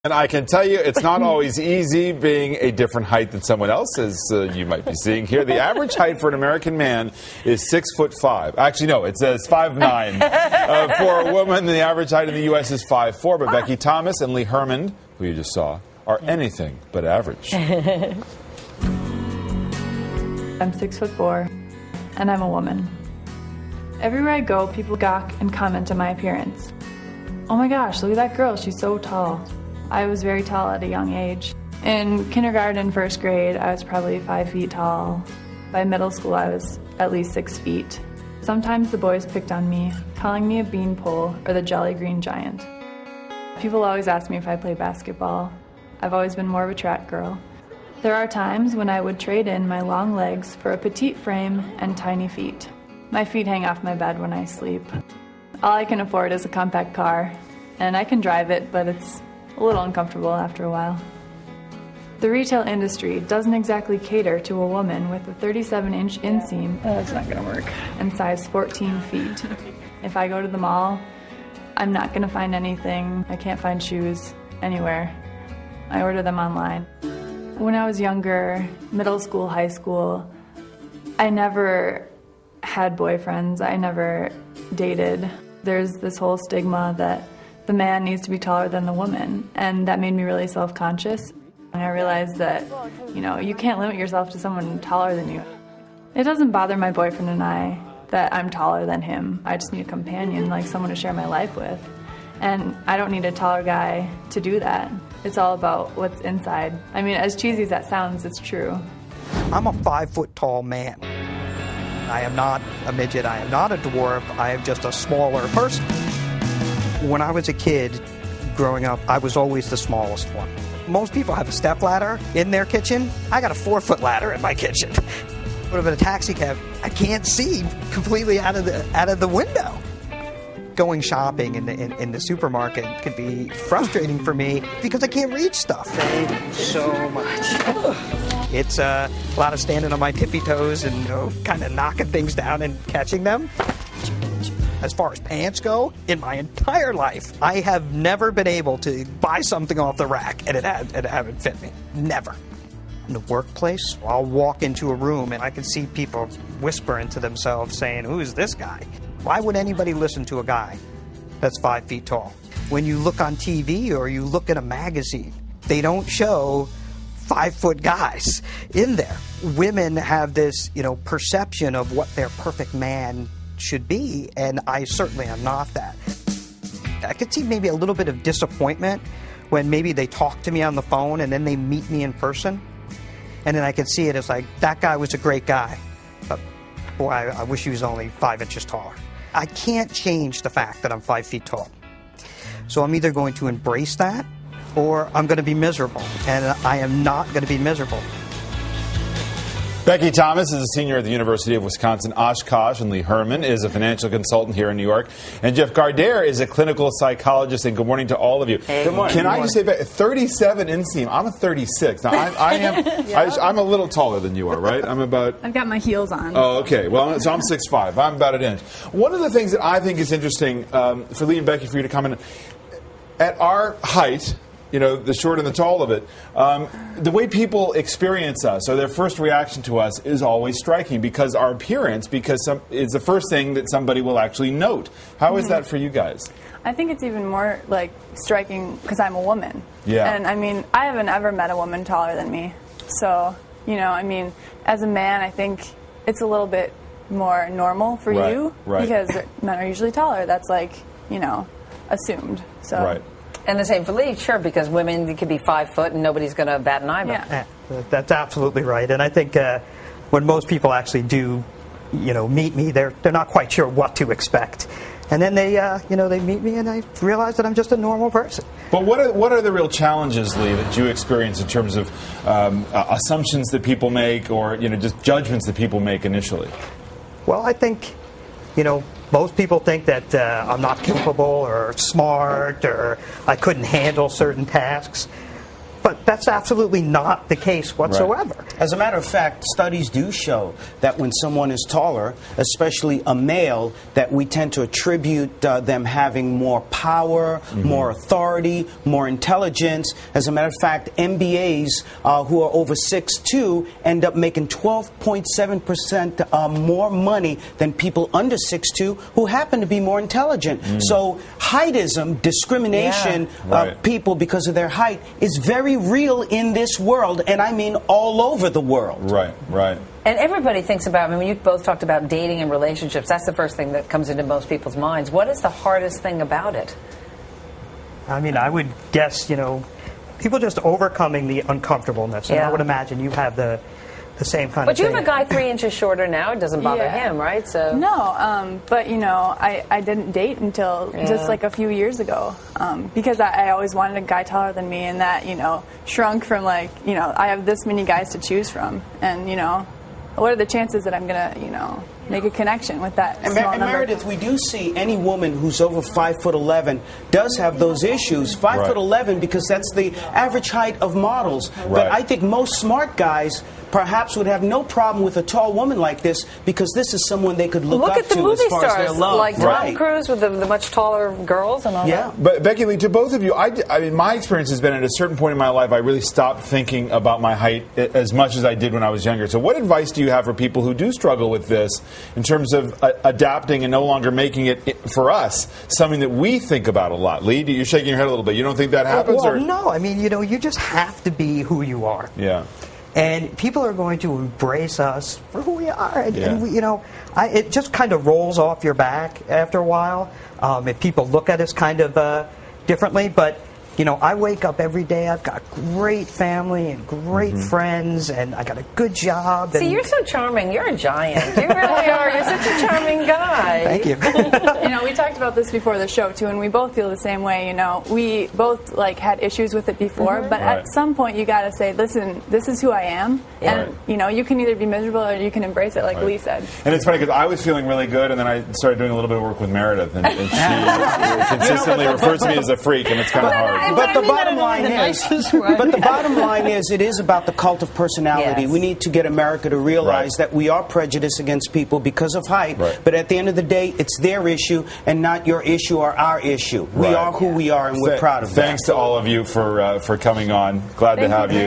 And I can tell you, it's not always easy being a different height than someone else, as you might be seeing here. The average height for an American man is 6'5". Actually, no, it says 5'9". For a woman, the average height in the U.S. is 5'4". But Becky Thomas and Lee Herman, who you just saw, are anything but average. I'm 6'4", and I'm a woman. Everywhere I go, people gawk and comment on my appearance. Oh my gosh, look at that girl, she's so tall. I was very tall at a young age. In kindergarten, first grade, I was probably 5 feet tall. By middle school, I was at least 6 feet. Sometimes the boys picked on me, calling me a beanpole or the Jolly Green Giant. People always ask me if I play basketball. I've always been more of a track girl. There are times when I would trade in my long legs for a petite frame and tiny feet. My feet hang off my bed when I sleep. All I can afford is a compact car, and I can drive it, but it's a little uncomfortable after a while. The retail industry doesn't exactly cater to a woman with a 37-inch inseam. That's not gonna work. And size 14 feet. If I go to the mall, I'm not gonna find anything. I can't find shoes anywhere. I order them online. When I was younger, middle school, high school, I never had boyfriends. I never dated. There's this whole stigma that the man needs to be taller than the woman, and that made me really self-conscious. And I realized that, you can't limit yourself to someone taller than you. It doesn't bother my boyfriend and I that I'm taller than him. I just need a companion, like someone to share my life with. And I don't need a taller guy to do that. It's all about what's inside. I mean, as cheesy as that sounds, it's true. I'm a 5-foot-tall man. I am not a midget, I am not a dwarf, I am just a smaller person. When I was a kid, growing up, I was always the smallest one. Most people have a stepladder in their kitchen. I got a 4-foot ladder in my kitchen. But if in a taxi cab, I can't see completely out of the window. Going shopping in the supermarket can be frustrating for me because I can't reach stuff. Thank you so much. It's a lot of standing on my tippy toes and kind of knocking things down and catching them. As far as pants go, in my entire life, I have never been able to buy something off the rack and it haven't fit me. Never. In the workplace, I'll walk into a room and I can see people whispering to themselves saying, "Who's this guy?" Why would anybody listen to a guy that's 5 feet tall? When you look on TV or you look at a magazine, they don't show 5-foot guys in there. Women have this, perception of what their perfect man should be, and I certainly am not that. I could see maybe a little bit of disappointment when maybe they talk to me on the phone and then they meet me in person, and then I can see it as like, that guy was a great guy, but boy, I wish he was only 5 inches taller. I can't change the fact that I'm 5 feet tall. So I'm either going to embrace that or I'm going to be miserable, and I am not going to be miserable. Becky Thomas is a senior at the University of Wisconsin-Oshkosh, and Lee Herman is a financial consultant here in New York. And Jeff Gardere is a clinical psychologist. And good morning to all of you. Hey, good morning. Can I just say, 37 inseam? I'm a 36. Now, I'm a little taller than you are, right? I've got my heels on. Oh, okay. Well, so I'm 6'5". I'm about an inch. One of the things that I think is interesting for Lee and Becky, for you to comment on, at our height, the short and the tall of it, the way people experience us, or their first reaction to us, is always striking because our appearance, is the first thing that somebody will actually note. How is that for you guys? I think it's even more striking because I'm a woman. Yeah. And I haven't ever met a woman taller than me. So, as a man, I think it's a little bit more normal for you because men are usually taller. That's assumed. So. Right. And the same for Lee, sure, because women could be 5 foot and nobody's going to bat an eyebrow. Yeah. That's absolutely right. And I think when most people actually do, meet me, they're not quite sure what to expect. And then they meet me and I realize that I'm just a normal person. But what are the real challenges, Lee, that you experience in terms of assumptions that people make, or just judgments that people make initially? Well, I think, most people think that I'm not capable or smart or I couldn't handle certain tasks. But that's absolutely not the case whatsoever. As a matter of fact, studies do show that when someone is taller, especially a male, that we tend to attribute them having more power, more authority, more intelligence. As a matter of fact, MBAs who are over 6'2" end up making 12.7% more money than people under 6'2" who happen to be more intelligent. So heightism, discrimination of people because of their height, is very real in this world, and I mean all over the world. Right, right. And everybody thinks about, I mean, you both talked about dating and relationships. That's the first thing that comes into most people's minds. What is the hardest thing about it? I mean, I would guess, people just overcoming the uncomfortableness. And I would imagine you have the same kind of thing. But you have a guy 3 inches shorter now. It doesn't bother him, right? So no, but I didn't date until just like a few years ago because I always wanted a guy taller than me, and that shrunk from I have this many guys to choose from, and what are the chances that I'm gonna make a connection with that small number? Meredith, we do see any woman who's over 5'11" does have those issues. 5'11" because that's the average height of models. But I think most smart guys perhaps would have no problem with a tall woman like this because this is someone they could look up at the to movie as far as stars their love. like Tom Cruise with the much taller girls and all that. But Becky Lee, to both of you, I mean, my experience has been at a certain point in my life, I really stopped thinking about my height as much as I did when I was younger. So what advice do you have for people who do struggle with this in terms of adapting and no longer making it, for us, something that we think about a lot? Lee, you're shaking your head a little bit. You don't think that happens? Well, no. I mean, you just have to be who you are. Yeah. And people are going to embrace us for who we are. And we, it just kind of rolls off your back after a while if people look at us kind of differently. But, I wake up every day. I've got great family and great friends, and I got a good job. See, you're so charming. You're a giant. You really are. You're such a charming guy. Thank you. We talked about this before the show too, and we both feel the same way. We both had issues with it before, but at some point you got to say, "Listen, this is who I am," and you can either be miserable or you can embrace it, like Lee said. And it's funny because I was feeling really good, and then I started doing a little bit of work with Meredith, and she consistently refers to me as a freak, and it's kind of hard. But the bottom line is, it is about the cult of personality. Yes. We need to get America to realize that we are prejudiced against people because of height. But at the end of the day, it's their issue and not your issue or our issue. We are who we are, and we're proud of that. Thanks to all of you for coming on. Glad to have you.